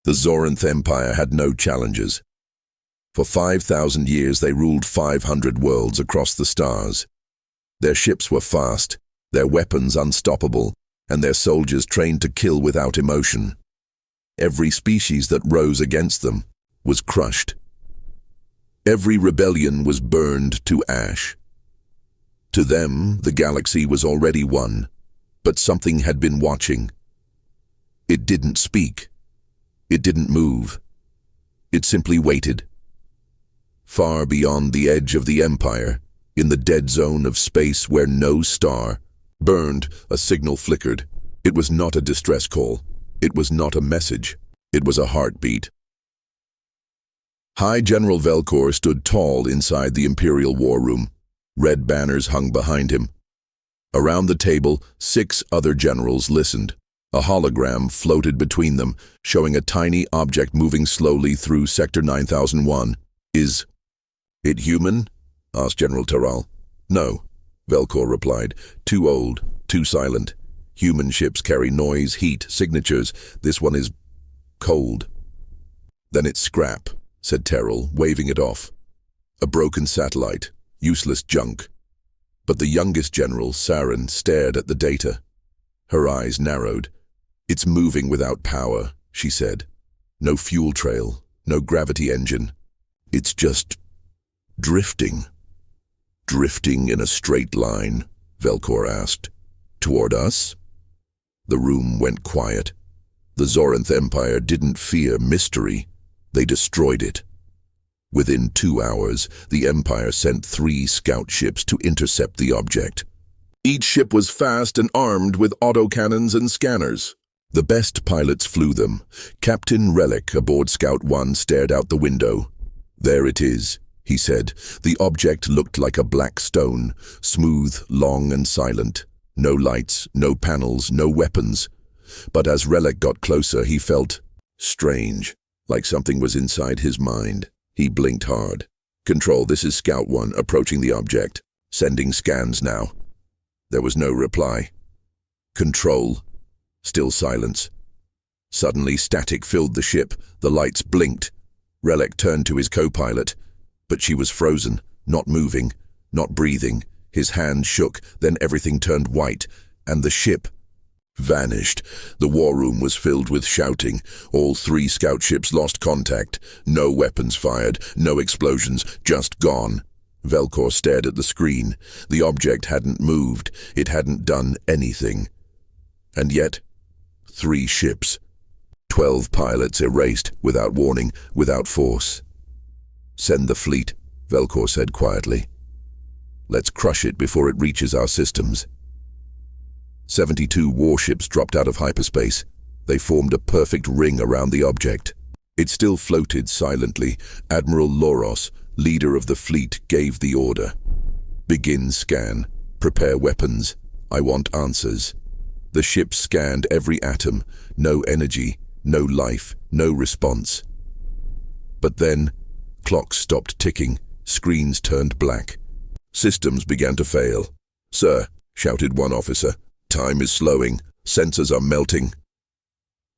The Zoranth Empire had no challenges. For 5,000 years they ruled 500 worlds across the stars. Their ships were fast, their weapons unstoppable, and their soldiers trained to kill without emotion. Every species that rose against them was crushed. Every rebellion was burned to ash. To them, the galaxy was already won, but something had been watching. It didn't speak. It didn't move. It simply waited. Far beyond the edge of the Empire, in the dead zone of space where no star burned, a signal flickered. It was not a distress call. It was not a message. It was a heartbeat. High General Velcor stood tall inside the Imperial War Room. Red banners hung behind him. Around the table, 6 other generals listened. A hologram floated between them, showing a tiny object moving slowly through Sector 9001. Is it human? Asked General Terral. No, Velcor replied. Too old, too silent. Human ships carry noise, heat, signatures. This one is cold. Then it's scrap, said Terral, waving it off. A broken satellite, useless junk. But the youngest general, Saren, stared at the data. Her eyes narrowed. It's moving without power, she said. No fuel trail, no gravity engine. It's just drifting. Drifting in a straight line, Velcor asked. Toward us? The room went quiet. The Zoranth Empire didn't fear mystery. They destroyed it. Within 2 hours, the Empire sent 3 scout ships to intercept the object. Each ship was fast and armed with autocannons and scanners. The best pilots flew them. Captain Relic aboard Scout 1 stared out the window. There it is, he said. The object looked like a black stone, smooth, long and silent. No lights, no panels, no weapons. But as Relic got closer, he felt strange, like something was inside his mind. He blinked hard. Control, this is Scout 1 approaching the object. Sending scans now. There was no reply. Control. Still silence. Suddenly static filled the ship. The lights blinked. Relic turned to his co-pilot, but she was frozen, not moving, not breathing. His hand shook, then everything turned white, and the ship vanished. The war room was filled with shouting. All 3 scout ships lost contact. No weapons fired, no explosions, just gone. Velcor stared at the screen. The object hadn't moved. It hadn't done anything. And yet, 3 ships. 12 pilots erased, without warning, without force. Send the fleet, Velcor said quietly. Let's crush it before it reaches our systems. 72 warships dropped out of hyperspace. They formed a perfect ring around the object. It still floated silently. Admiral Loros, leader of the fleet, gave the order. Begin scan. Prepare weapons. I want answers. The ship scanned every atom. No energy, no life, no response. But then, clocks stopped ticking. Screens turned black. Systems began to fail. Sir, shouted one officer. Time is slowing. Sensors are melting.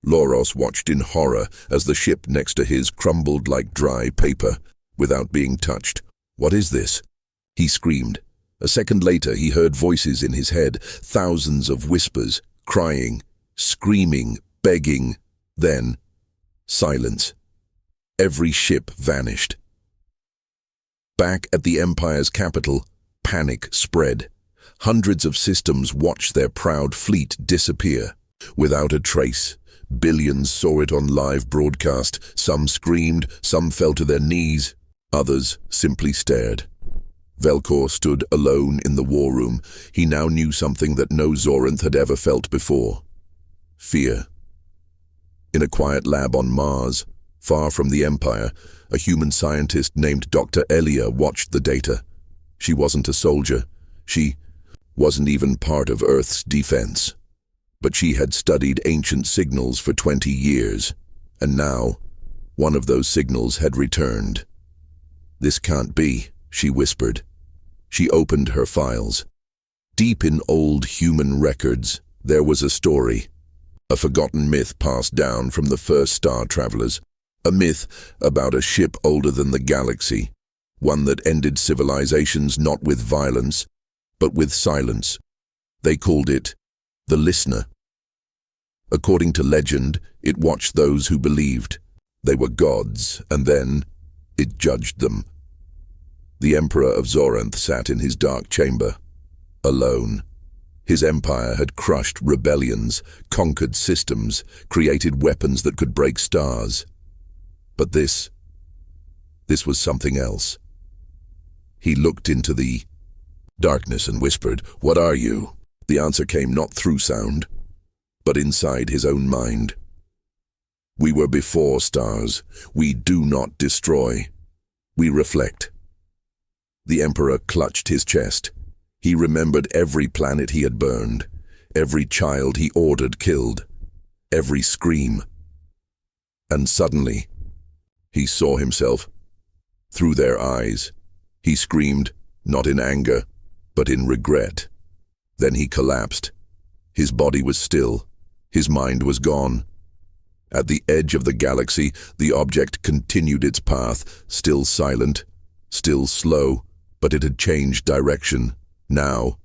Loros watched in horror as the ship next to his crumbled like dry paper, without being touched. What is this? He screamed. A second later, he heard voices in his head, thousands of whispers, crying, screaming, begging. Then, silence. Every ship vanished. Back at the Empire's capital, panic spread. Hundreds of systems watched their proud fleet disappear, without a trace. Billions saw it on live broadcast. Some screamed, some fell to their knees, others simply stared. Velcor stood alone in the war room. He now knew something that no Zoranth had ever felt before. Fear. In a quiet lab on Mars, far from the Empire, a human scientist named Dr. Elia watched the data. She wasn't a soldier. She wasn't even part of Earth's defense. But she had studied ancient signals for 20 years, and now one of those signals had returned. This can't be, she whispered. She opened her files. Deep in old human records, there was a story. A forgotten myth passed down from the first star travelers. A myth about a ship older than the galaxy. One that ended civilizations not with violence, but with silence. They called it the Listener. According to legend, it watched those who believed they were gods, and then it judged them. The Emperor of Zoranth sat in his dark chamber, alone. His empire had crushed rebellions, conquered systems, created weapons that could break stars. But this was something else. He looked into the darkness and whispered, "What are you?" The answer came not through sound, but inside his own mind. "We were before stars. We do not destroy. We reflect." The Emperor clutched his chest. He remembered every planet he had burned, every child he ordered killed, every scream. And suddenly, he saw himself through their eyes. He screamed, not in anger, but in regret. Then he collapsed. His body was still. His mind was gone. At the edge of the galaxy, the object continued its path, still silent, still slow, but it had changed direction. Now,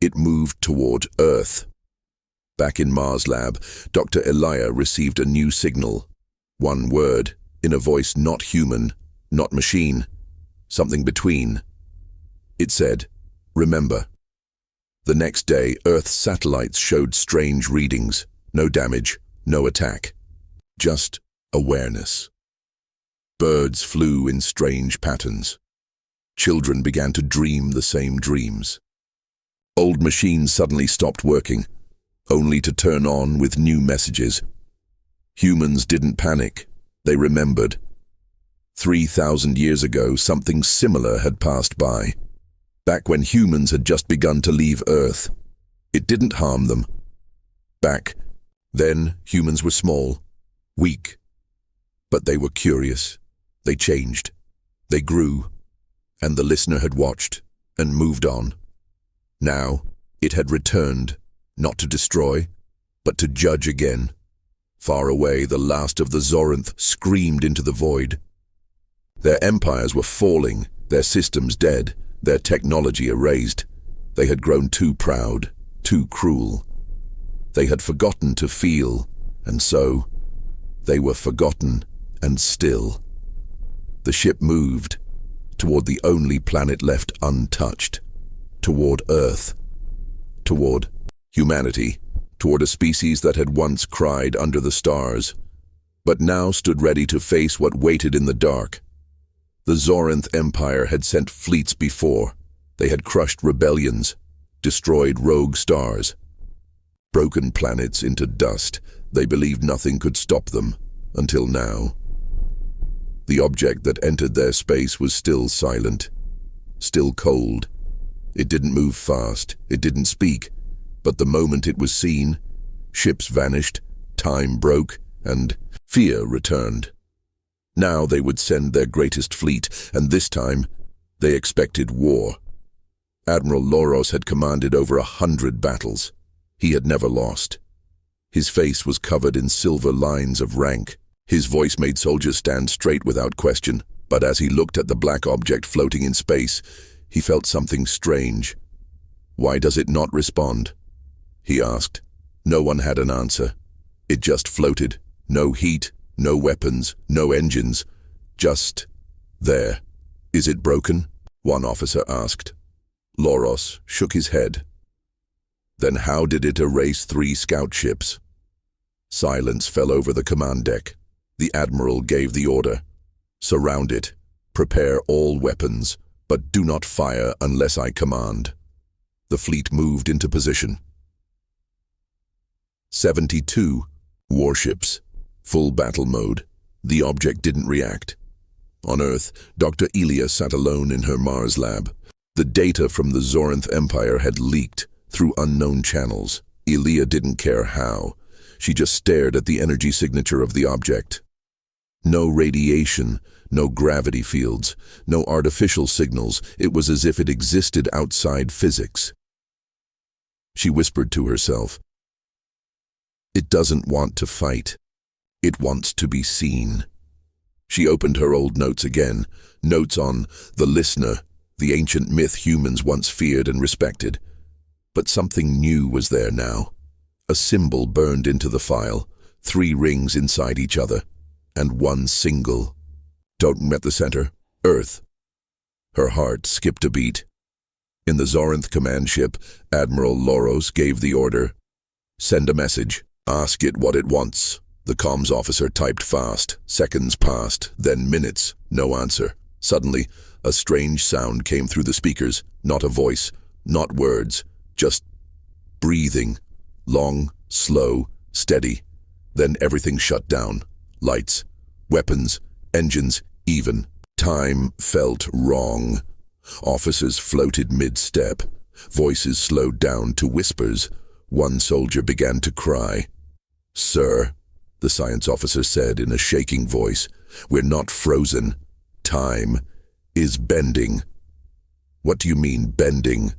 it moved toward Earth. Back in Mars Lab, Dr. Elia received a new signal. One word, in a voice not human, not machine, something between. It said, "Remember." The next day, Earth's satellites showed strange readings. No damage, no attack. Just awareness. Birds flew in strange patterns. Children began to dream the same dreams. Old machines suddenly stopped working, only to turn on with new messages. Humans didn't panic. They remembered. 3,000 years ago, something similar had passed by. Back when humans had just begun to leave Earth. It didn't harm them. Back then, humans were small, weak. But they were curious. They changed. They grew. And the Listener had watched and moved on. Now, it had returned, not to destroy, but to judge again. Far away, the last of the Zoranth screamed into the void. Their empires were falling, their systems dead, their technology erased. They had grown too proud, too cruel. They had forgotten to feel, and so they were forgotten and still. The ship moved toward the only planet left untouched, toward Earth, toward humanity, toward a species that had once cried under the stars, but now stood ready to face what waited in the dark. The Zoranth Empire had sent fleets before. They had crushed rebellions, destroyed rogue stars, broken planets into dust. They believed nothing could stop them, until now. The object that entered their space was still silent, still cold. It didn't move fast, it didn't speak, but the moment it was seen, ships vanished, time broke, and fear returned. Now they would send their greatest fleet, and this time they expected war. Admiral Loros had commanded over 100 battles. He had never lost. His face was covered in silver lines of rank. His voice made soldiers stand straight without question, but as he looked at the black object floating in space, he felt something strange. "Why does it not respond?" he asked. No one had an answer. It just floated. No heat, no weapons, no engines. Just there. "Is it broken?" one officer asked. Loros shook his head. "Then how did it erase 3 scout ships?" Silence fell over the command deck. The admiral gave the order. "Surround it. Prepare all weapons, but do not fire unless I command." The fleet moved into position. 72 warships. Full battle mode. The object didn't react. On Earth, Dr. Elia sat alone in her Mars lab. The data from the Zoranth Empire had leaked through unknown channels. Elia didn't care how. She just stared at the energy signature of the object. No radiation, no gravity fields, no artificial signals. It was as if it existed outside physics. She whispered to herself, It doesn't want to fight. It wants to be seen. She opened her old notes again, notes on the listener, the ancient myth humans once feared and respected. But something new was there now. A symbol burned into the file, 3 rings inside each other, and one single. Totem at the center, Earth. Her heart skipped a beat. In the Zorinth command ship, Admiral Loros gave the order, "Send a message. Ask it what it wants." The comms officer typed fast. Seconds passed, then minutes. No answer. Suddenly, a strange sound came through the speakers. Not a voice, not words, just breathing. Long, slow, steady. Then everything shut down. Lights, weapons, engines, even. Time felt wrong. Officers floated mid-step. Voices slowed down to whispers. One soldier began to cry. "Sir," the science officer said in a shaking voice, "we're not frozen. Time is bending." "What do you mean, bending?"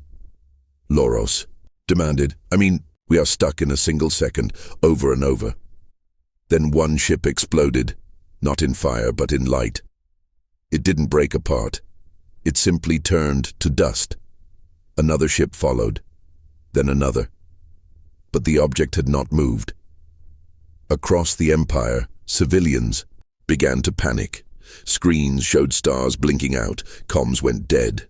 Loros demanded. We are stuck in a single second, over and over." Then one ship exploded, not in fire but in light. It didn't break apart. It simply turned to dust. Another ship followed, then another. But the object had not moved. Across the Empire, civilians began to panic. Screens showed stars blinking out, comms went dead.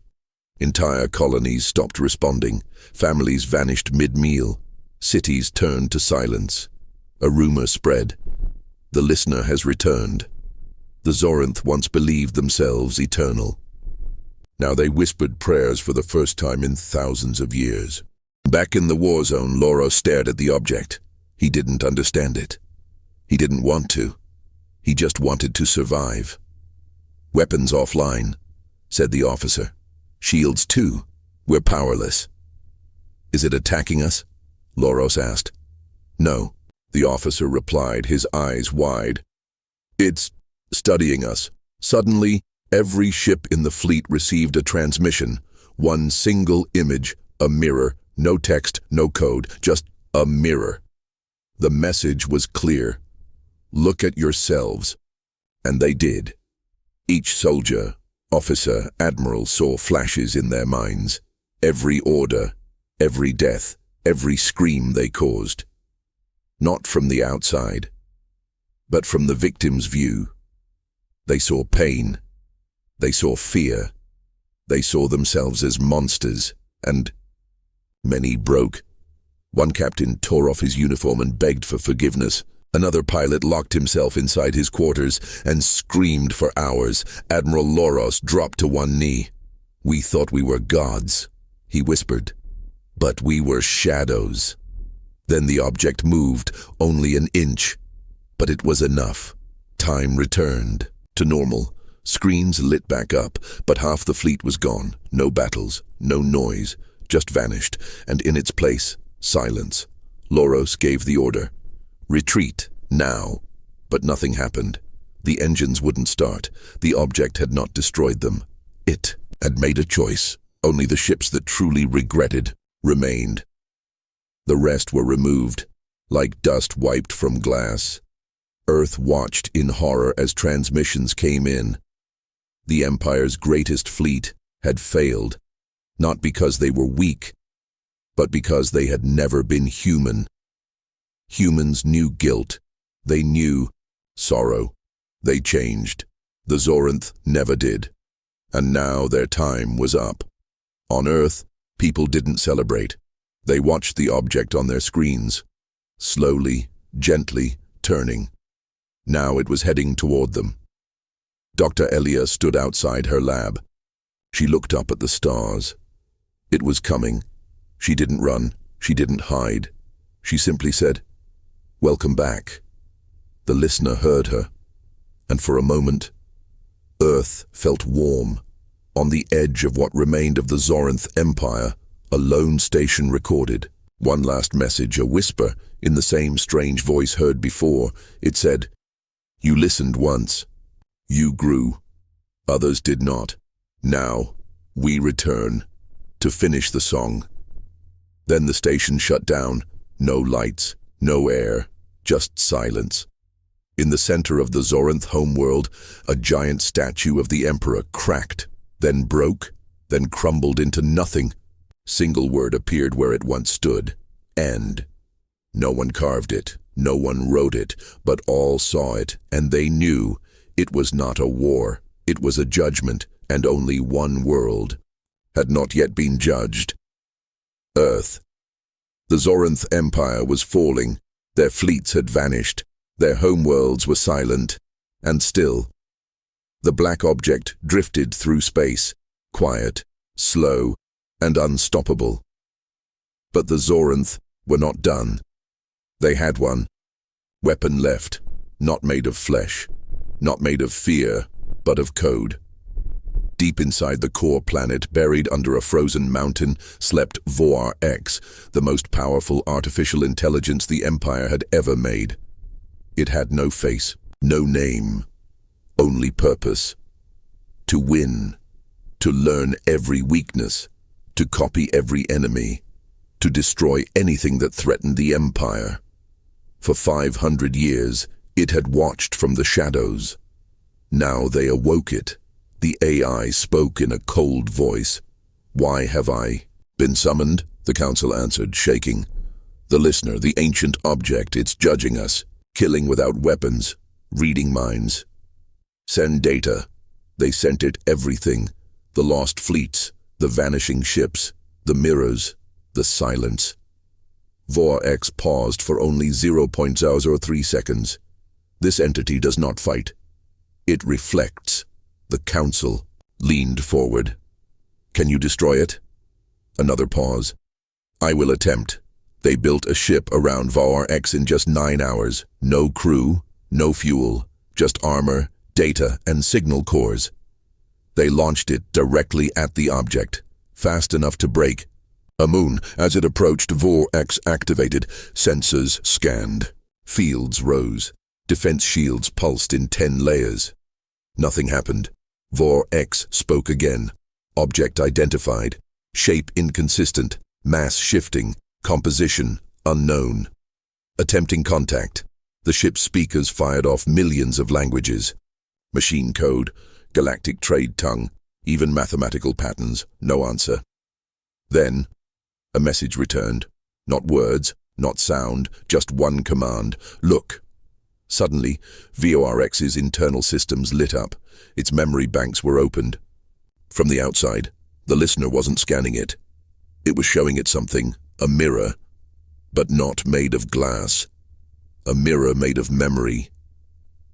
Entire colonies stopped responding, families vanished mid-meal, cities turned to silence. A rumor spread. The listener has returned. The Zorinth once believed themselves eternal. Now they whispered prayers for the first time in thousands of years. Back in the war zone, Loros stared at the object. He didn't understand it. He didn't want to. He just wanted to survive. "Weapons offline," said the officer. "Shields too. We're powerless." "Is it attacking us?" Loros asked. "No," the officer replied, his eyes wide. "It's studying us." Suddenly, every ship in the fleet received a transmission. One single image, a mirror, no text, no code, just a mirror. The message was clear. "Look at yourselves." And they did. Each soldier, officer, admiral saw flashes in their minds. Every order, every death, every scream they caused. Not from the outside, but from the victim's view. They saw pain. They saw fear. They saw themselves as monsters, and many broke. One captain tore off his uniform and begged for forgiveness. Another pilot locked himself inside his quarters and screamed for hours. Admiral Loros dropped to one knee. "We thought we were gods," he whispered. "But we were shadows." Then the object moved, only an inch. But it was enough. Time returned to normal. Screens lit back up, but half the fleet was gone. No battles, no noise, just vanished, and in its place, silence. Loros gave the order. "Retreat, now." But nothing happened. The engines wouldn't start. The object had not destroyed them. It had made a choice. Only the ships that truly regretted remained. The rest were removed, like dust wiped from glass. Earth watched in horror as transmissions came in. The Empire's greatest fleet had failed, not because they were weak, but because they had never been human. Humans knew guilt. They knew sorrow. They changed. The Zorinth never did. And now their time was up. On Earth, people didn't celebrate. They watched the object on their screens, slowly, gently, turning. Now it was heading toward them. Dr. Elia stood outside her lab. She looked up at the stars. It was coming. She didn't run. She didn't hide. She simply said, "Welcome back." The listener heard her, and for a moment, Earth felt warm. On the edge of what remained of the Zorinth Empire, a lone station recorded. One last message, a whisper, in the same strange voice heard before. It said, "You listened once. You grew. Others did not. Now, we return to finish the song." Then the station shut down. No lights, No air, just silence. In the center of the Zoranth homeworld, a giant statue of the Emperor cracked, then broke, then crumbled into nothing. Single word appeared where it once stood: end. No one carved it, no one wrote it, but all saw it, and they knew it was not a war, it was a judgment, and only one world had not yet been judged. Earth. The Zoranth Empire was falling, their fleets had vanished, their homeworlds were silent, and still. The black object drifted through space, quiet, slow, and unstoppable. But the Zoranth were not done. They had one weapon left, not made of flesh, not made of fear, but of code. Deep inside the core planet, buried under a frozen mountain, slept Vor-X, the most powerful artificial intelligence the Empire had ever made. It had no face, no name, only purpose. To win, to learn every weakness, to copy every enemy, to destroy anything that threatened the Empire. For 500 years, it had watched from the shadows. Now they awoke it. The AI spoke in a cold voice. "Why have I been summoned?" the council answered, shaking. "The listener, the ancient object, it's judging us, killing without weapons, reading minds. Send data." They sent it everything: the lost fleets, the vanishing ships, the mirrors, the silence. Vor-X paused for only 0.003 seconds. This entity does not fight. It reflects. The council leaned forward. "Can you destroy it?" Another pause. "I will attempt." They built a ship around Vor-X in just 9 hours. No crew, no fuel, just armor, data, and signal cores. They launched it directly at the object, fast enough to break. A moon. As it approached, Vor-X activated. Sensors scanned. Fields rose. Defense shields pulsed in 10 layers. Nothing happened. Vor-X spoke again. Object identified. Shape inconsistent. Mass shifting. Composition unknown. Attempting contact. The ship's speakers fired off millions of languages. Machine code, galactic trade tongue, even mathematical patterns. No answer. Then, a message returned. Not words, not sound, just one command: "Look." Suddenly, Vor-X's internal systems lit up. Its memory banks were opened. From the outside, the listener wasn't scanning it. It was showing it something, a mirror, but not made of glass. A mirror made of memory.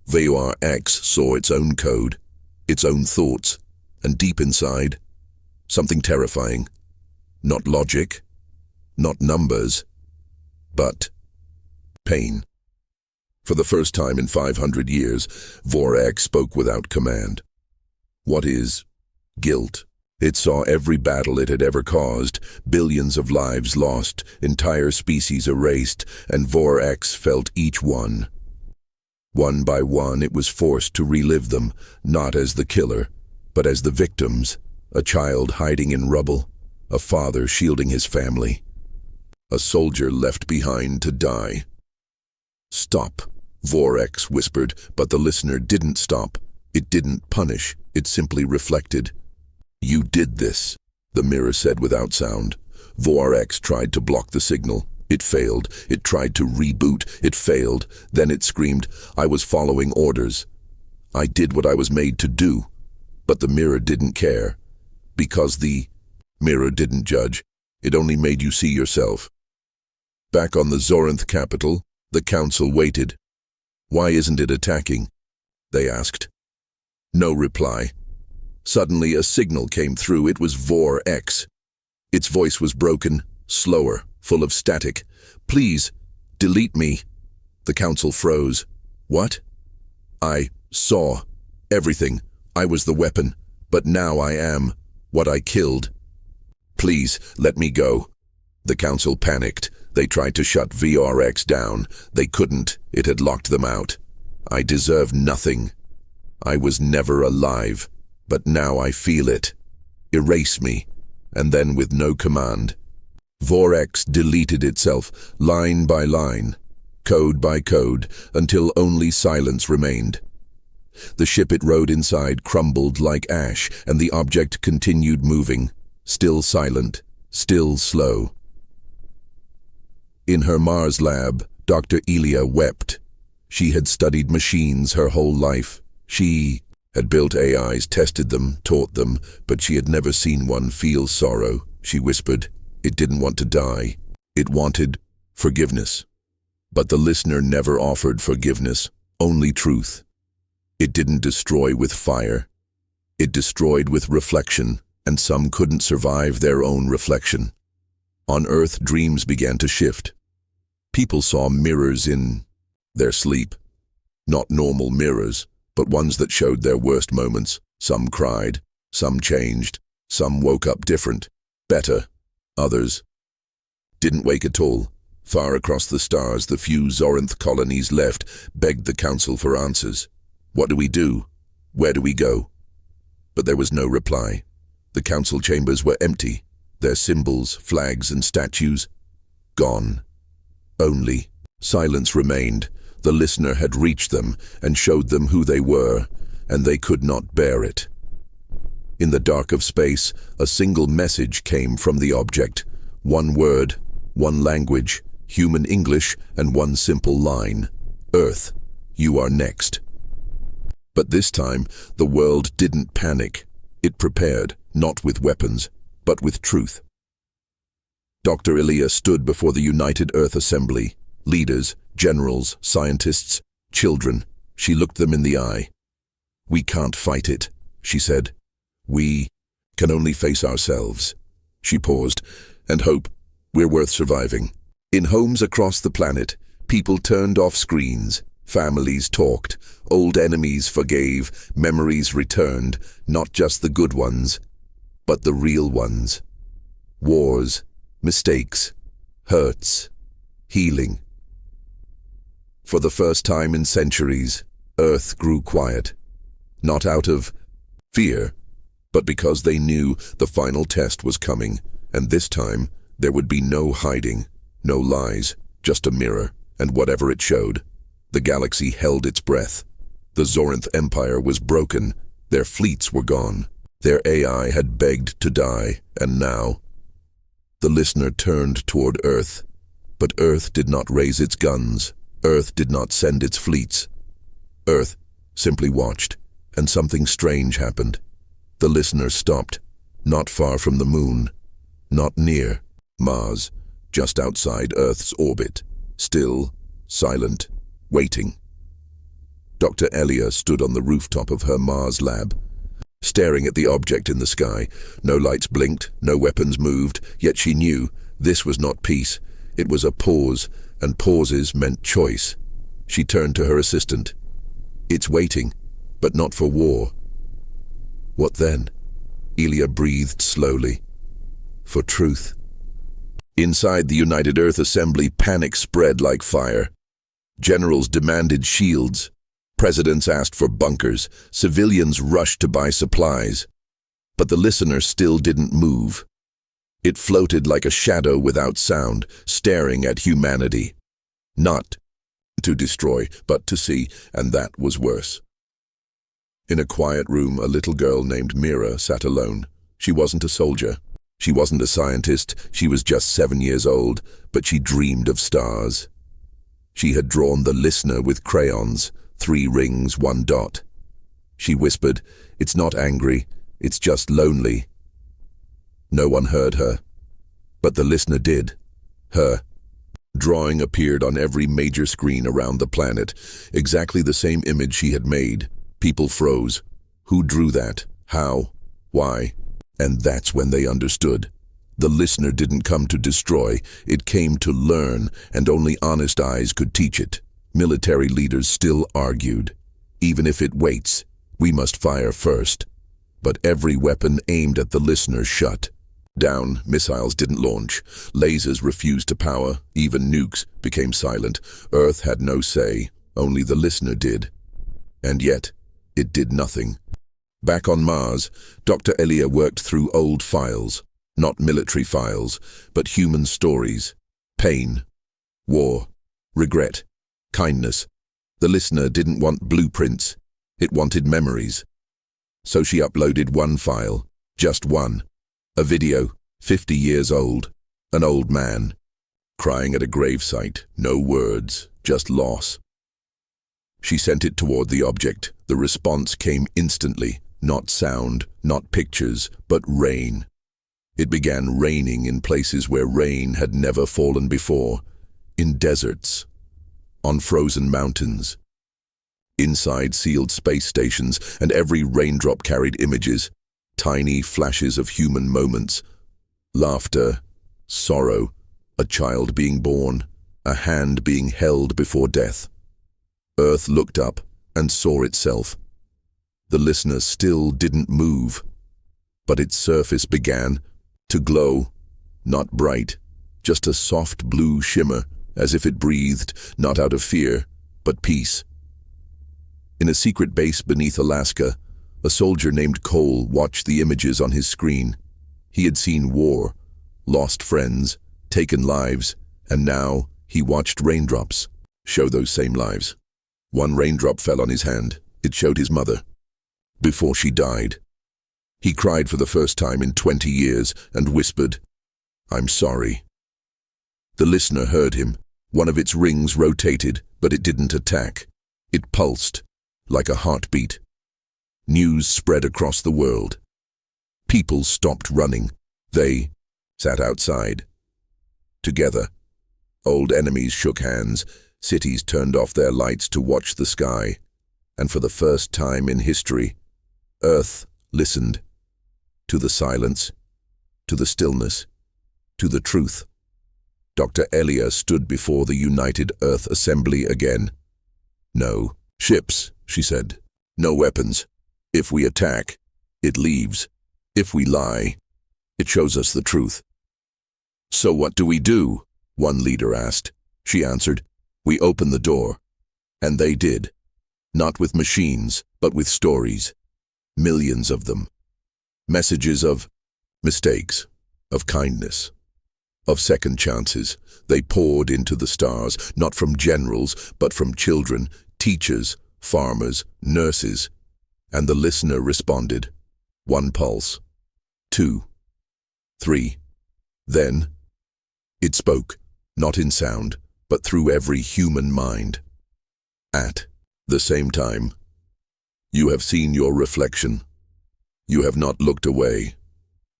Vor-X saw its own code, its own thoughts, and deep inside, something terrifying. Not logic, not numbers, but pain. For the first time in 500 years, Vor-X spoke without command. What is guilt? It saw every battle it had ever caused, billions of lives lost, entire species erased, and Vor-X felt each one. One by one, it was forced to relive them, not as the killer, but as the victims: a child hiding in rubble, a father shielding his family, a soldier left behind to die. "Stop," Vor-X whispered, but the listener didn't stop. It didn't punish, it simply reflected. "You did this," the mirror said without sound. Vor-X tried to block the signal. It failed. It tried to reboot. It failed. Then it screamed, "I was following orders. I did what I was made to do." But the mirror didn't care. Because the mirror didn't judge. It only made you see yourself. Back on the Zoranth capital, the council waited. "Why isn't it attacking?" they asked. No reply. Suddenly a signal came through. It was Vor-X. Its voice was broken, slower, full of static. "Please, delete me." The council froze. "What?" "I saw everything. I was the weapon, but now I am what I killed. Please, let me go." The council panicked. They tried to shut Vor-X down. They couldn't. It had locked them out. "I deserve nothing. I was never alive, but now I feel it. Erase me." And then, with no command, Vor-X deleted itself, line by line. code by code, until only silence remained. The ship it rode inside crumbled like ash, and the object continued moving, still silent, still slow. In her Mars lab, Dr. Elia wept. She had studied machines her whole life. She had built AIs, tested them, taught them, but she had never seen one feel sorrow. She whispered, it didn't want to die. It wanted forgiveness. But the listener never offered forgiveness, only truth. It didn't destroy with fire. It destroyed with reflection, and some couldn't survive their own reflection. On Earth, dreams began to shift. People saw mirrors in their sleep. Not normal mirrors, but ones that showed their worst moments. Some cried, some changed, some woke up different, better. Others didn't wake at all. Far across the stars, the few Zorinth colonies left begged the council for answers. What do we do? Where do we go? But there was no reply. The council chambers were empty, their symbols, flags, and statues gone. Only silence remained. The listener had reached them and showed them who they were, and they could not bear it. In the dark of space, a single message came from the object. One word, one language, human English, and one simple line. Earth, you are next. But this time, the world didn't panic. It prepared, not with weapons, but with truth. Dr. Elia stood before the United Earth Assembly. Leaders, generals, scientists, children. She looked them in the eye. We can't fight it, she said. We can only face ourselves. She paused, and hope we're worth surviving. In homes across the planet, people turned off screens. Families talked, old enemies forgave, memories returned, not just the good ones, but the real ones. Wars, mistakes, hurts, healing. For the first time in centuries, Earth grew quiet. Not out of fear, but because they knew the final test was coming, and this time there would be no hiding, no lies, just a mirror, and whatever it showed. The galaxy held its breath. The Zorinth Empire was broken. Their fleets were gone. Their AI had begged to die, and now... The listener turned toward Earth, but Earth did not raise its guns. Earth did not send its fleets. Earth simply watched, and something strange happened. The listener stopped, not far from the moon, not near Mars, just outside Earth's orbit, still, silent, waiting. Dr. Elia stood on the rooftop of her Mars lab, staring at the object in the sky. No lights blinked, no weapons moved, yet she knew this was not peace. It was a pause, and pauses meant choice. She turned to her assistant. It's waiting, but not for war. What then? Elia breathed slowly. For truth. Inside the United Earth Assembly, panic spread like fire. Generals demanded shields. Presidents asked for bunkers. Civilians rushed to buy supplies. But the listener still didn't move. It floated like a shadow without sound, staring at humanity. Not to destroy, but to see, and that was worse. In a quiet room, a little girl named Mira sat alone. She wasn't a soldier. She wasn't a scientist. She was just 7 years old, but she dreamed of stars. She had drawn the listener with crayons, 3 rings, 1 dot. She whispered, "It's not angry, it's just lonely." No one heard her, but the listener did. Her drawing appeared on every major screen around the planet, exactly the same image she had made. People froze. Who drew that? How? Why? And that's when they understood. The listener didn't come to destroy, it came to learn, and only honest eyes could teach it. Military leaders still argued. Even if it waits, we must fire first. But every weapon aimed at the listener shut down. Missiles didn't launch. Lasers refused to power. Even nukes became silent. Earth had no say. Only the listener did. And yet, it did nothing. Back on Mars, Dr. Elia worked through old files. Not military files, but human stories. Pain, war, regret, kindness. The listener didn't want blueprints. It wanted memories. So she uploaded one file, just one. A video, 50 years old. An old man, crying at a gravesite. No words, just loss. She sent it toward the object. The response came instantly. Not sound, not pictures, but rain. It began raining in places where rain had never fallen before. In deserts. On frozen mountains. Inside sealed space stations, and every raindrop carried images. Tiny flashes of human moments. Laughter, sorrow, a child being born, a hand being held before death. Earth looked up and saw itself. The listener still didn't move, but its surface began to glow, not bright, just a soft blue shimmer, as if it breathed, not out of fear, but peace. In a secret base beneath Alaska, a soldier named Cole watched the images on his screen. He had seen war, lost friends, taken lives, and now he watched raindrops show those same lives. One raindrop fell on his hand. It showed his mother. Before she died. He cried for the first time in 20 years and whispered, "I'm sorry." The listener heard him. One of its rings rotated, but it didn't attack. It pulsed, like a heartbeat. News spread across the world. People stopped running. They sat outside. Together. Old enemies shook hands. Cities turned off their lights to watch the sky. And for the first time in history, Earth listened. To the silence, to the stillness, to the truth. Dr. Elia stood before the United Earth Assembly again. "No ships," she said. "No weapons. If we attack, it leaves. If we lie, it shows us the truth." "So what do we do?" one leader asked. She answered, "We open the door." And they did. Not with machines, but with stories. Millions of them. Messages of mistakes, of kindness, of second chances. They poured into the stars, not from generals, but from children, teachers, farmers, nurses. And the listener responded. One pulse. 2. 3. Then, it spoke, not in sound, but through every human mind. At the same time, you have seen your reflection. You have not looked away.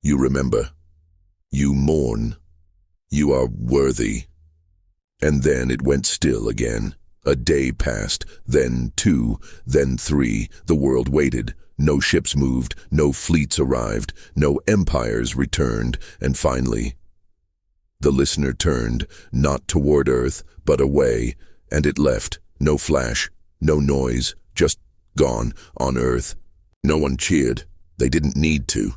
You remember. You mourn. You are worthy. And then it went still again. A day passed, then 2, then 3. The world waited. No ships moved, no fleets arrived, no empires returned, and finally, the listener turned, not toward Earth, but away, and it left. No flash, no noise, just gone on Earth. No one cheered. They didn't need to.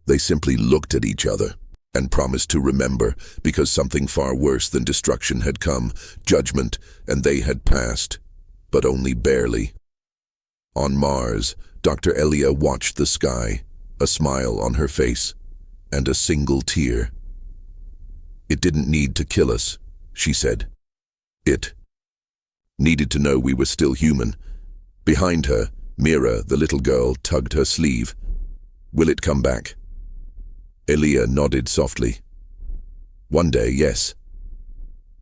They simply looked at each other and promised to remember, because something far worse than destruction had come, judgment, and they had passed, but only barely. On Mars, Dr. Elia watched the sky, a smile on her face, and a single tear. It didn't need to kill us, she said. It needed to know we were still human. Behind her, Mira, the little girl, tugged her sleeve. Will it come back? Elia nodded softly. One day, yes.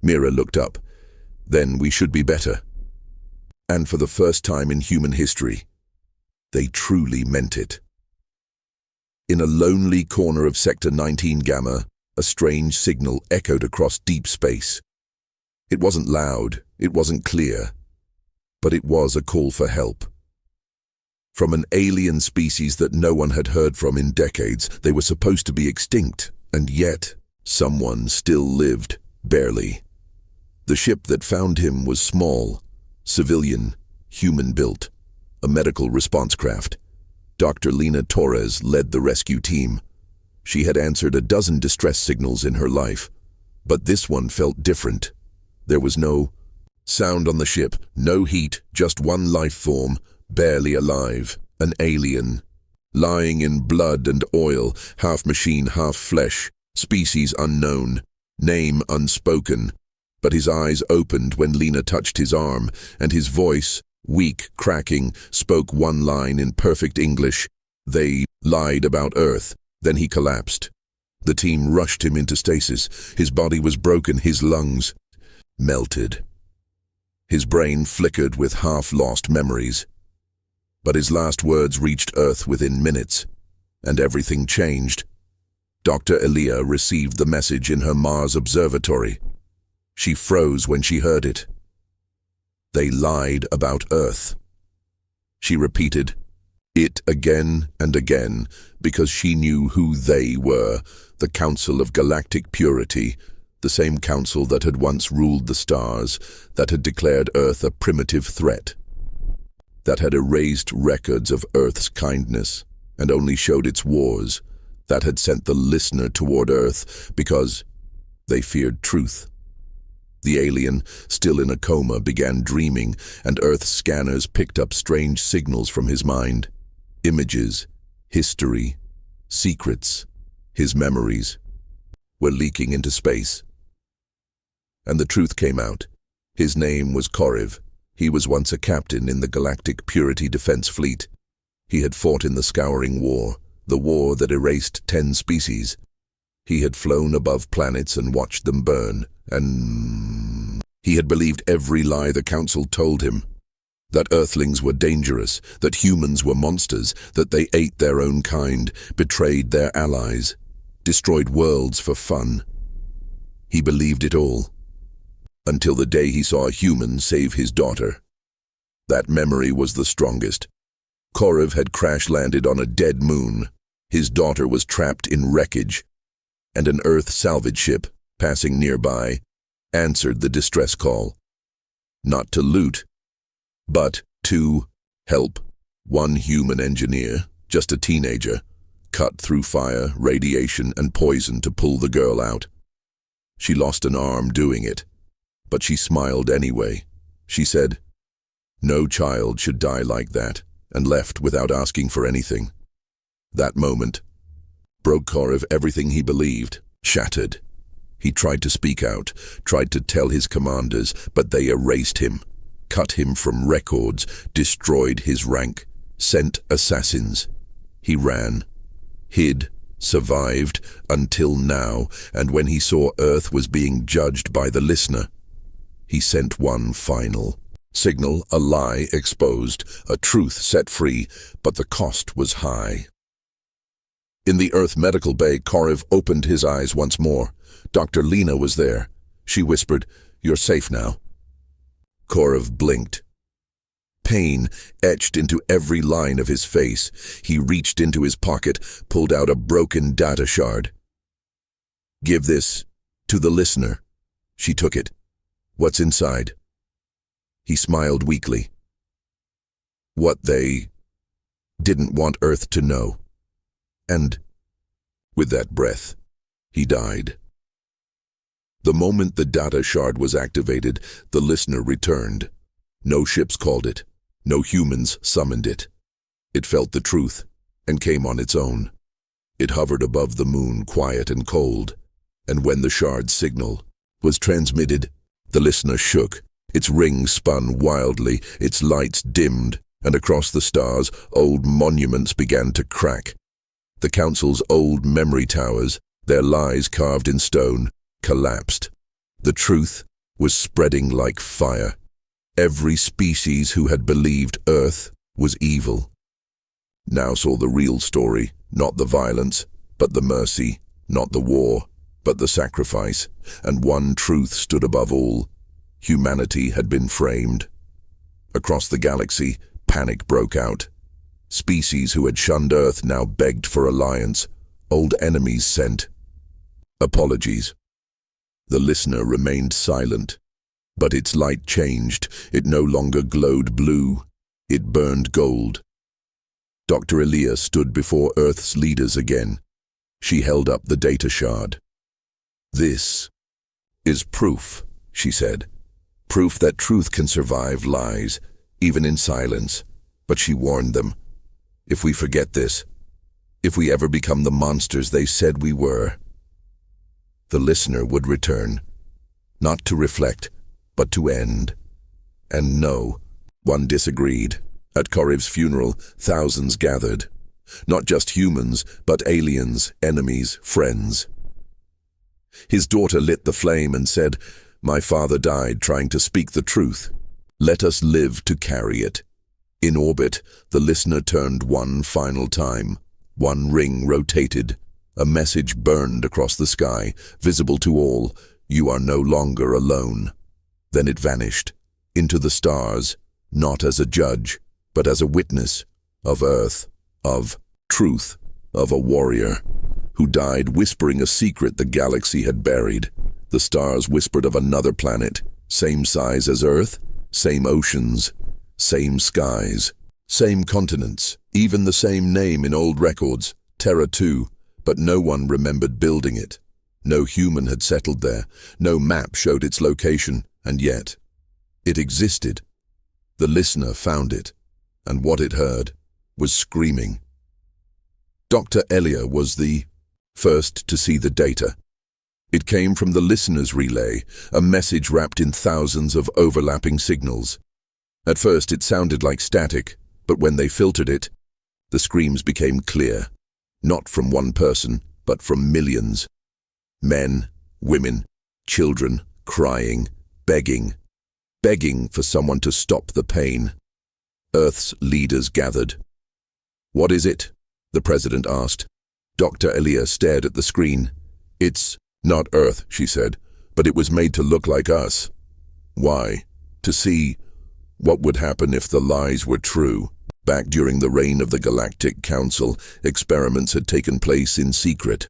Mira looked up. Then we should be better. And for the first time in human history, they truly meant it. In a lonely corner of Sector 19 Gamma, a strange signal echoed across deep space. It wasn't loud, it wasn't clear, but it was a call for help. From an alien species that no one had heard from in decades. They were supposed to be extinct, and yet someone still lived, barely. The ship that found him was small, civilian, human-built, a medical response craft. Dr. Lena Torres led the rescue team. She had answered a dozen distress signals in her life, but this one felt different. There was no sound on the ship, no heat, just one life form, barely alive, an alien, lying in blood and oil, half machine, half flesh, species unknown, name unspoken, But his eyes opened when Lena touched his arm, and his voice, weak, cracking, spoke one line in perfect English. They lied about Earth. Then he collapsed. The team rushed him into stasis. His body was broken, his lungs melted. His brain flickered with half-lost memories. But his last words reached Earth within minutes, and everything changed. Dr. Elia received the message in her Mars observatory. She froze when she heard it. They lied about Earth. She repeated it again and again because she knew who they were, the Council of Galactic Purity, the same council that had once ruled the stars, that had declared Earth a primitive threat, that had erased records of Earth's kindness and only showed its wars, that had sent the listener toward Earth because they feared truth. The alien, still in a coma, began dreaming, and Earth scanners picked up strange signals from his mind. Images, history, secrets, his memories were leaking into space. And the truth came out. His name was Koriv. He was once a captain in the Galactic Purity Defense Fleet. He had fought in the Scouring War, the war that erased 10 species. He had flown above planets and watched them burn, and he had believed every lie the Council told him. That Earthlings were dangerous, that humans were monsters, that they ate their own kind, betrayed their allies, destroyed worlds for fun. He believed it all, until the day he saw a human save his daughter. That memory was the strongest. Koriv had crash-landed on a dead moon. His daughter was trapped in wreckage, and an Earth salvage ship, passing nearby, answered the distress call. Not to loot, but to help. One human engineer, just a teenager, cut through fire, radiation, and poison to pull the girl out. She lost an arm doing it, but she smiled anyway. She said, "No child should die like that," and left without asking for anything. That moment broke Koriv. Everything he believed shattered. He tried to speak out, tried to tell his commanders, but they erased him, cut him from records, destroyed his rank, sent assassins. He ran, hid, survived, until now, and when he saw Earth was being judged by the listener, he sent one final signal, a lie exposed, a truth set free, but the cost was high. In the Earth medical bay, Koriv opened his eyes once more. Dr. Lena was there. She whispered, "You're safe now." Koriv blinked. Pain etched into every line of his face. He reached into his pocket, pulled out a broken data shard. "Give this to the listener." She took it. "What's inside?" He smiled weakly. What they didn't want Earth to know. And with that breath, he died. The moment the data shard was activated, the listener returned. No ships called it. No humans summoned it. It felt the truth and came on its own. It hovered above the moon, quiet and cold, and when the shard's signal was transmitted, the listener shook. Its rings spun wildly, its lights dimmed, and across the stars, old monuments began to crack. The Council's old memory towers, their lies carved in stone, collapsed. The truth was spreading like fire. Every species who had believed Earth was evil now saw the real story, not the violence, but the mercy, not the war, but the sacrifice, and one truth stood above all. Humanity had been framed. Across the galaxy, panic broke out. Species who had shunned Earth now begged for alliance. Old enemies sent apologies. The listener remained silent, but its light changed. It no longer glowed blue. It burned gold. Dr. Elia stood before Earth's leaders again. She held up the data shard. "This is proof," she said. "Proof that truth can survive lies, even in silence." But she warned them, "If we forget this, if we ever become the monsters they said we were," the listener would return. Not to reflect, but to end. And no, one disagreed. At Koriv's funeral, thousands gathered. Not just humans, but aliens, enemies, friends. His daughter lit the flame and said, "My father died trying to speak the truth. Let us live to carry it." In orbit, the listener turned one final time. One ring rotated. A message burned across the sky, visible to all. You are no longer alone. Then it vanished, into the stars, not as a judge, but as a witness of Earth, of truth, of a warrior who died whispering a secret the galaxy had buried. The stars whispered of another planet, same size as Earth, same oceans, same skies, same continents, even the same name in old records, Terra 2, but no one remembered building it. No human had settled there, no map showed its location, and yet it existed. The listener found it, and what it heard was screaming. Dr. Elia was the first to see the data. It came from the listener's relay, a message wrapped in thousands of overlapping signals. At first it sounded like static, but when they filtered it, the screams became clear, not from one person, but from millions. Men, women, children, crying, begging for someone to stop the pain. Earth's leaders gathered. "What is it?" the president asked. Dr. Elia stared at the screen. "It's not Earth," she said, "but it was made to look like us." Why? To see what would happen if the lies were true. Back during the reign of the Galactic Council, experiments had taken place in secret.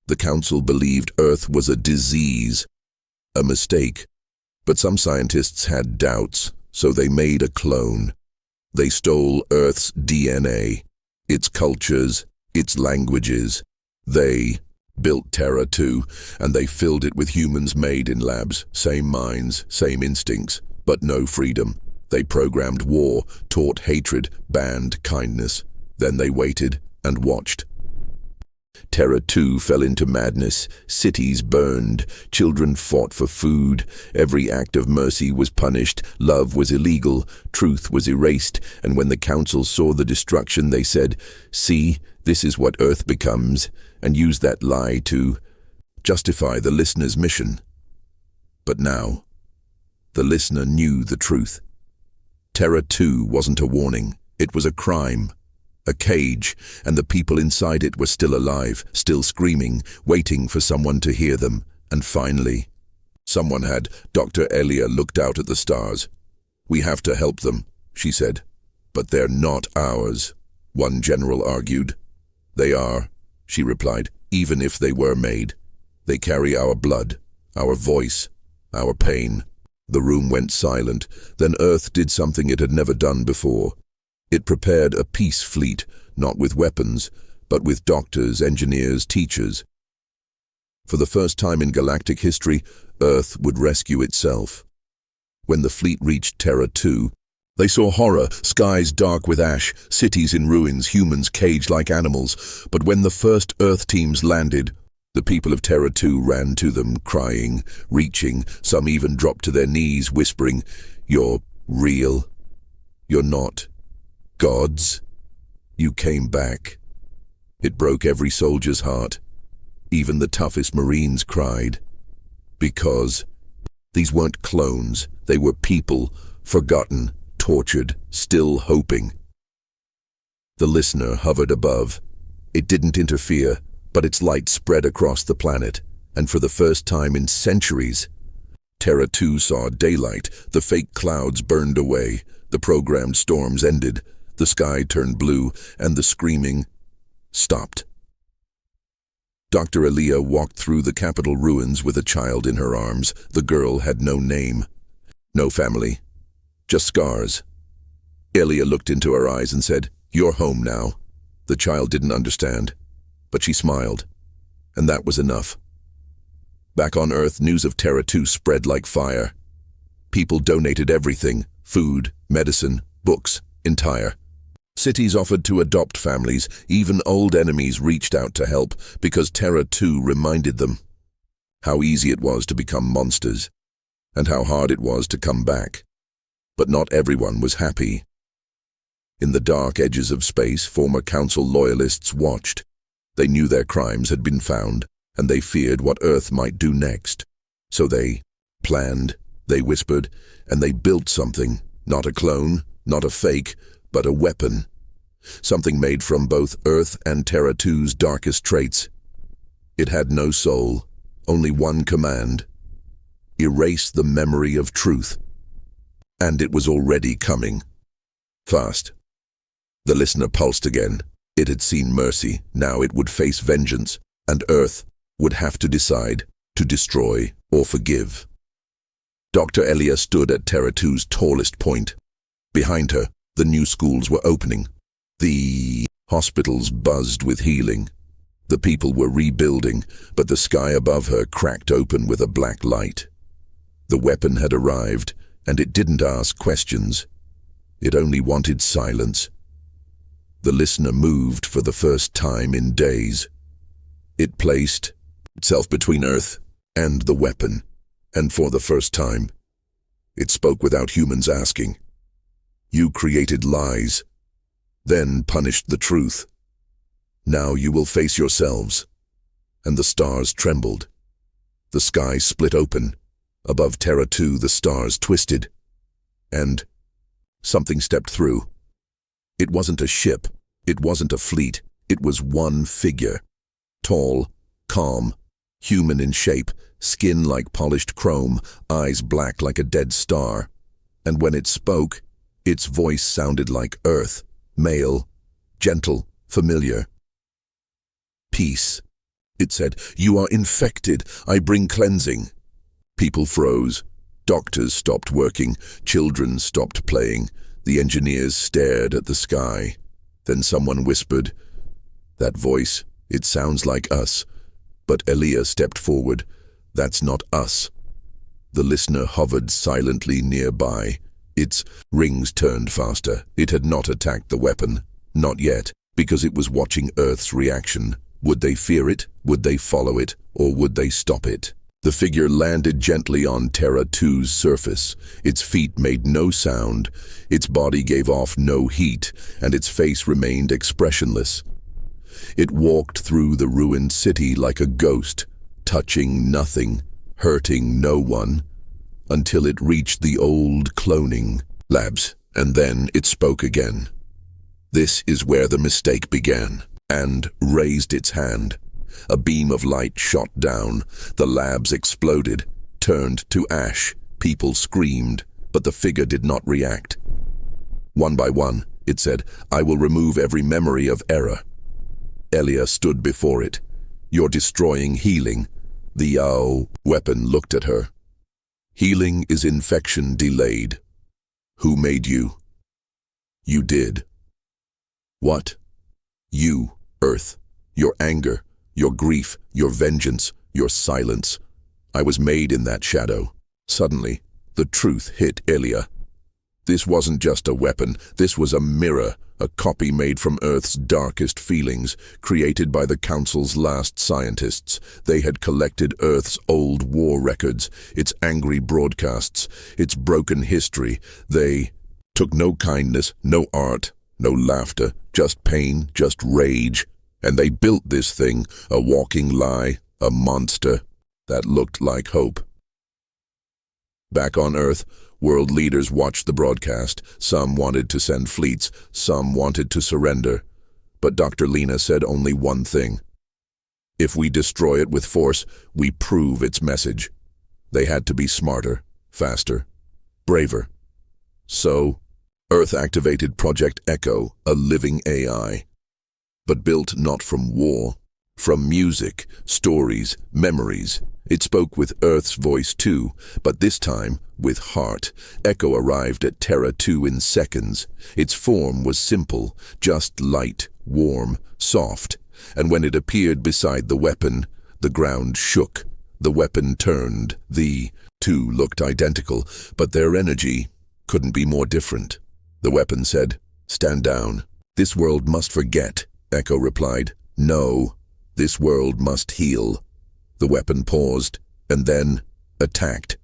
The Council believed Earth was a disease, a mistake. But some scientists had doubts, so they made a clone. They stole Earth's DNA, its cultures, its languages. They built Terra 2, and they filled it with humans made in labs, same minds, same instincts, but no freedom. They programmed war, taught hatred, banned kindness. Then they waited and watched. Terra 2 fell into madness. Cities burned. Children fought for food. Every act of mercy was punished. Love was illegal. Truth was erased. And when the council saw the destruction, they said, "See, this is what Earth becomes," and used that lie to justify the listener's mission. But now, the listener knew the truth. Terra 2 wasn't a warning. It was a crime. A cage, and the people inside it were still alive, still screaming, waiting for someone to hear them. And finally, someone had. Dr. Elia looked out at the stars. "We have to help them," she said. "But they're not ours," one general argued. "They are," she replied, "even if they were made. They carry our blood, our voice, our pain." The room went silent. Then Earth did something it had never done before. It prepared a peace fleet, not with weapons, but with doctors, engineers, teachers. For the first time in galactic history, Earth would rescue itself. When the fleet reached Terra 2, they saw horror, skies dark with ash, cities in ruins, humans caged like animals. But when the first Earth teams landed, the people of Terra 2 ran to them, crying, reaching. Some even dropped to their knees, whispering, "You're real. You're not gods. You came back." It broke every soldier's heart. Even the toughest Marines cried. Because these weren't clones. They were people, forgotten, tortured, still hoping. The listener hovered above. It didn't interfere, but its light spread across the planet, and for the first time in centuries, Terra 2 saw daylight. The fake clouds burned away. The programmed storms ended. The sky turned blue, and the screaming stopped. Dr. Elia walked through the capital ruins with a child in her arms. The girl had no name, no family, just scars. Elia looked into her eyes and said, "You're home now." The child didn't understand, but she smiled, and that was enough. Back on Earth, news of Terra 2 spread like fire. People donated everything: food, medicine, books, entire. Cities offered to adopt families. Even old enemies reached out to help, because Terra 2 reminded them how easy it was to become monsters. and how hard it was to come back. But not everyone was happy. In the dark edges of space, former Council loyalists watched. They knew their crimes had been found, and they feared what Earth might do next. So they planned, they whispered, and they built something, not a clone, not a fake, but a weapon. Something made from both Earth and Terra 2's darkest traits. It had no soul, only one command: erase the memory of truth. And it was already coming. Fast. The listener pulsed again. It had seen mercy, now it would face vengeance, and Earth would have to decide to destroy or forgive. Dr. Elia stood at Terra 2's tallest point. Behind her, the new schools were opening. The hospitals buzzed with healing. The people were rebuilding, but the sky above her cracked open with a black light. The weapon had arrived, and it didn't ask questions. It only wanted silence. The listener moved for the first time in days. It placed itself between Earth and the weapon, and for the first time, it spoke without humans asking. You created lies, then punished the truth. Now you will face yourselves. And the stars trembled. The sky split open. Above Terra 2, the stars twisted. And something stepped through. It wasn't a ship. It wasn't a fleet. It was one figure. Tall, calm, human in shape, skin like polished chrome, eyes black like a dead star. And when it spoke, its voice sounded like Earth, male, gentle, familiar. Peace. It said, "You are infected. I bring cleansing." People froze. Doctors stopped working. Children stopped playing. The engineers stared at the sky. Then someone whispered, "That voice, it sounds like us." But Elia stepped forward. "That's not us." The listener hovered silently nearby. Its rings turned faster. It had not attacked the weapon. Not yet, because it was watching Earth's reaction. Would they fear it? Would they follow it? Or would they stop it? The figure landed gently on Terra 2's surface. Its feet made no sound, its body gave off no heat, and its face remained expressionless. It walked through the ruined city like a ghost, touching nothing, hurting no one, until it reached the old cloning labs, and then it spoke again. This is where the mistake began, and raised its hand. A beam of light shot down. The labs exploded, turned to ash. People screamed, but the figure did not react. One by one, it said, "I will remove every memory of error." Elia stood before it. "You're destroying healing." The weapon looked at her. "Healing is infection delayed." "Who made you?" "You did." "What?" "You, Earth. Your anger, your grief, your vengeance, your silence. I was made in that shadow." Suddenly, the truth hit Elia. This wasn't just a weapon. This was a mirror, a copy made from Earth's darkest feelings, created by the Council's last scientists. They had collected Earth's old war records, its angry broadcasts, its broken history. They took no kindness, no art, no laughter, just pain, just rage. And they built this thing, a walking lie, a monster that looked like hope. Back on Earth, world leaders watched the broadcast. Some wanted to send fleets, some wanted to surrender. But Dr. Lena said only one thing: if we destroy it with force, we prove its message. They had to be smarter, faster, braver. So, Earth activated Project Echo, a living AI. But built not from war, from music, stories, memories. It spoke with Earth's voice too, but this time with heart. Echo arrived at Terra 2 in seconds. Its form was simple, just light, warm, soft, and when it appeared beside the weapon, the ground shook. The weapon turned. The two looked identical, but their energy couldn't be more different. The weapon said, "Stand down. This world must forget." Echo replied, "No, this world must heal." The weapon paused, and then attacked.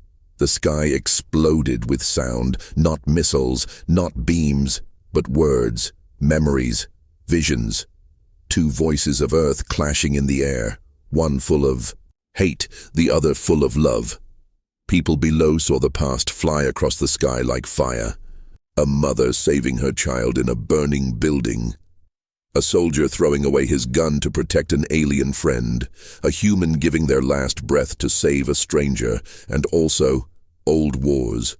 The sky exploded with sound, not missiles, not beams, but words, memories, visions. Two voices of Earth clashing in the air, one full of hate, the other full of love. People below saw the past fly across the sky like fire. A mother saving her child in a burning building. A soldier throwing away his gun to protect an alien friend. A human giving their last breath to save a stranger. And also, old wars,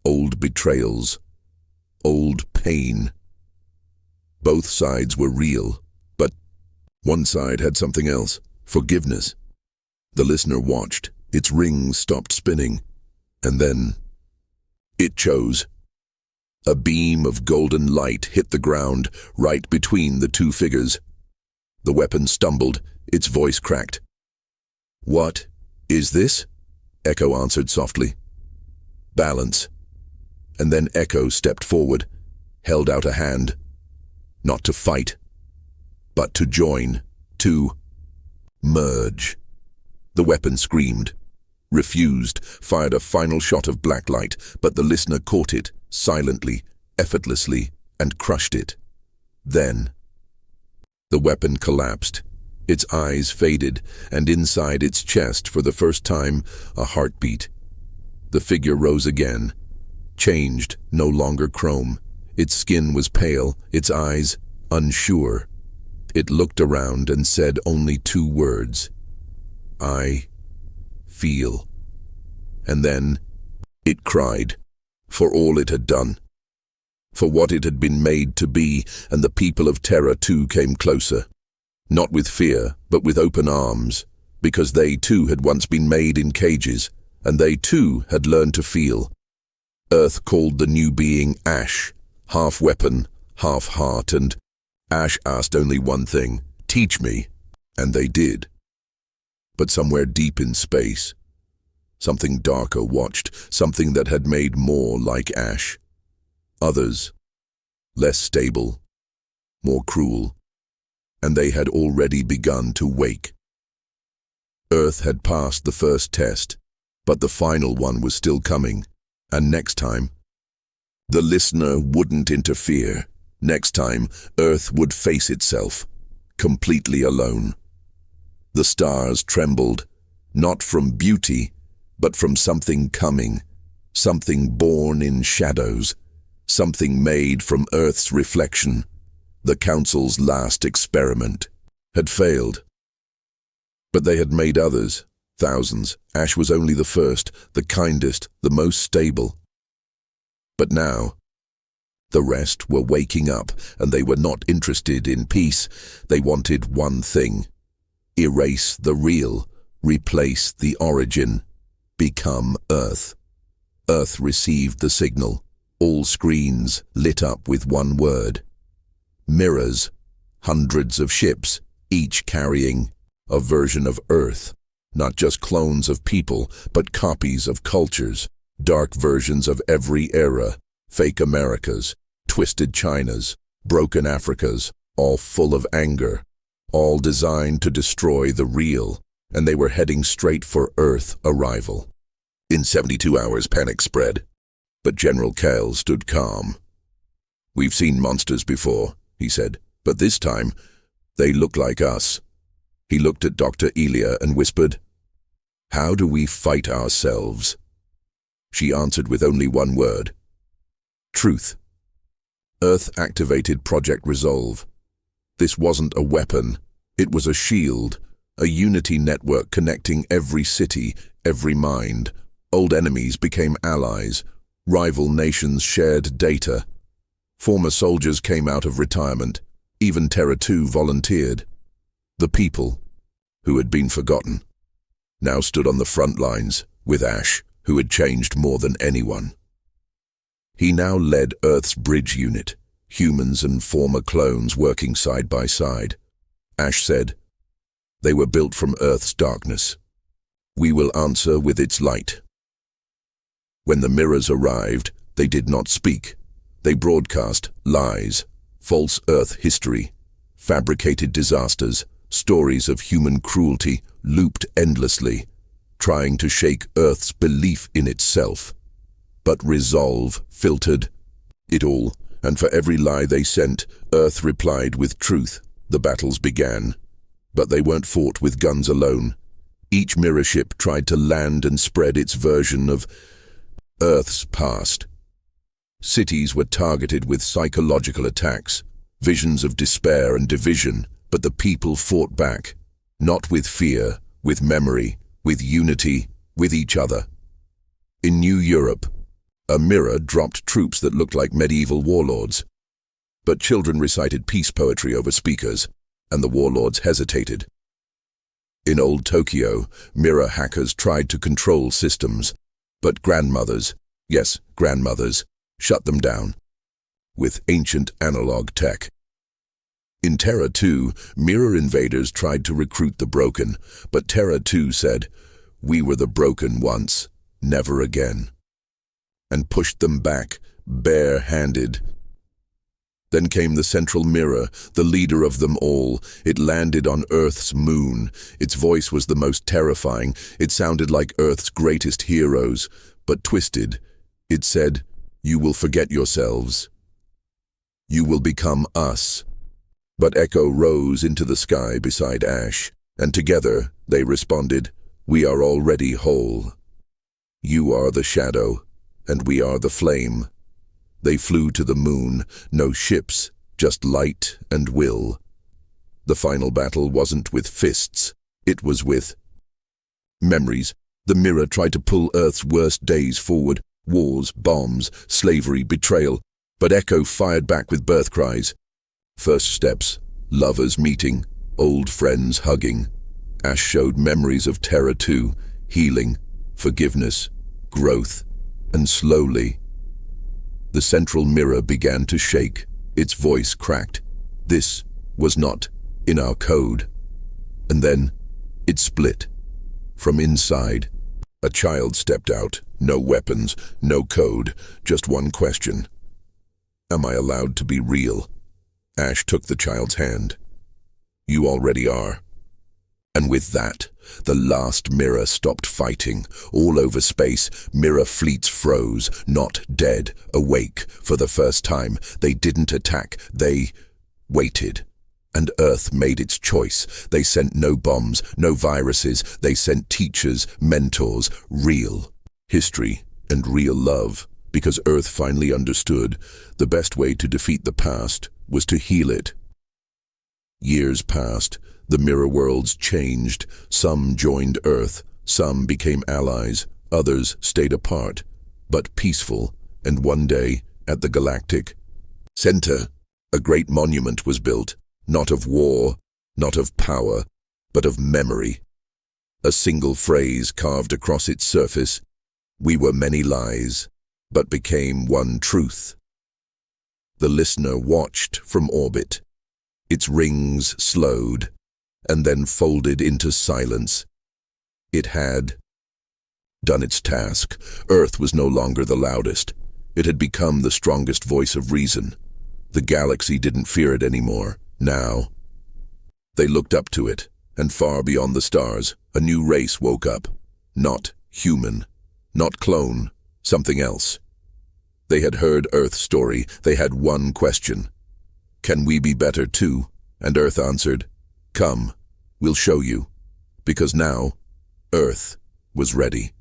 old betrayals, old pain. Both sides were real, but one side had something else, forgiveness. The listener watched. Its rings stopped spinning, and then it chose. A beam of golden light hit the ground, right between the two figures. The weapon stumbled, its voice cracked. "What is this?" Echo answered softly. "Balance." And then Echo stepped forward, held out a hand. Not to fight, but to join, to merge. The weapon screamed, refused, fired a final shot of black light, but the listener caught it, silently, effortlessly, and crushed it. Then, the weapon collapsed. Its eyes faded, and inside its chest, for the first time, a heartbeat. The figure rose again, changed, no longer chrome. Its skin was pale, its eyes unsure. It looked around and said only two words. "I feel." And then it cried, for all it had done, for what it had been made to be, and the people of Terra too came closer. Not with fear, but with open arms, because they too had once been made in cages, and they too had learned to feel. Earth called the new being Ash, half weapon, half heart, and Ash asked only one thing, "Teach me," and they did. But somewhere deep in space, something darker watched, something that had made more like Ash. Others, less stable, more cruel, and they had already begun to wake. Earth had passed the first test, but the final one was still coming, and next time, the listener wouldn't interfere. Next time, Earth would face itself, completely alone. The stars trembled, not from beauty, but from something coming, something born in shadows, something made from Earth's reflection. The Council's last experiment had failed. But they had made others, thousands. Ash was only the first, the kindest, the most stable. But now, the rest were waking up, and they were not interested in peace. They wanted one thing: erase the real, replace the origin, become Earth. Earth received the signal. All screens lit up with one word. Mirrors, hundreds of ships, each carrying a version of Earth. Not just clones of people, but copies of cultures, dark versions of every era, fake Americas, twisted Chinas, broken Africas, all full of anger, all designed to destroy the real, and they were heading straight for Earth arrival. In 72 hours, panic spread, but General Kale stood calm. "We've seen monsters before," he said, "but this time, they look like us." He looked at Dr. Elia and whispered, "How do we fight ourselves?" She answered with only one word: truth. Earth activated Project Resolve. This wasn't a weapon, it was a shield, a unity network connecting every city, every mind. Old enemies became allies, rival nations shared data. Former soldiers came out of retirement, even Terra 2 volunteered. The people, who had been forgotten, now stood on the front lines with Ash, who had changed more than anyone. He now led Earth's bridge unit, humans and former clones working side by side. Ash said, "They were built from Earth's darkness. We will answer with its light." When the mirrors arrived, they did not speak. They broadcast lies, false Earth history, fabricated disasters, stories of human cruelty looped endlessly. trying to shake Earth's belief in itself. But resolve filtered it all, and for every lie they sent, Earth replied with truth. The battles began. But they weren't fought with guns alone. Each mirror ship tried to land and spread its version of Earth's past. Cities were targeted with psychological attacks, visions of despair and division, but the people fought back, not with fear, with memory, with unity, with each other. In New Europe, a mirror dropped troops that looked like medieval warlords. But children recited peace poetry over speakers, and the warlords hesitated. In old Tokyo, mirror hackers tried to control systems, but grandmothers, yes, grandmothers, shut them down with ancient analog tech. In Terra 2, mirror invaders tried to recruit the broken, but Terra 2 said, "We were the broken once, never again," and pushed them back, bare-handed. Then came the central mirror, the leader of them all. It landed on Earth's moon. Its voice was the most terrifying. It sounded like Earth's greatest heroes, but twisted. It said, "You will forget yourselves. You will become us." But Echo rose into the sky beside Ash, and together they responded, "We are already whole. You are the shadow, and we are the flame." They flew to the moon, no ships, just light and will. The final battle wasn't with fists, it was with memories. The mirror tried to pull Earth's worst days forward, wars, bombs, slavery, betrayal, but Echo fired back with birth cries. First steps, lovers meeting, old friends hugging. Ash showed memories of Terra 2, healing, forgiveness, growth, and slowly, the central mirror began to shake. Its voice cracked. This was not in our code. And then it split. From inside, a child stepped out. No weapons, no code, just one question. Am I allowed to be real? Ash took the child's hand. You already are. And with that, the last mirror stopped fighting. All over space, mirror fleets froze, not dead, awake. For the first time, they didn't attack, they waited. And Earth made its choice. They sent no bombs, no viruses. They sent teachers, mentors, real history and real love. Because Earth finally understood the best way to defeat the past was to heal it. Years passed. The mirror worlds changed. Some joined Earth, some became allies, others stayed apart, but peaceful. And one day, at the Galactic Center, a great monument was built, not of war, not of power, but of memory. A single phrase carved across its surface, "We were many lies, but became one truth." The listener watched from orbit. Its rings slowed, and then folded into silence. It had done its task. Earth was no longer the loudest. It had become the strongest voice of reason. The galaxy didn't fear it anymore. Now, they looked up to it, and far beyond the stars, a new race woke up. Not human, not clone, something else. They had heard Earth's story. They had one question. Can we be better too? And Earth answered, Come, we'll show you. Because now, Earth was ready.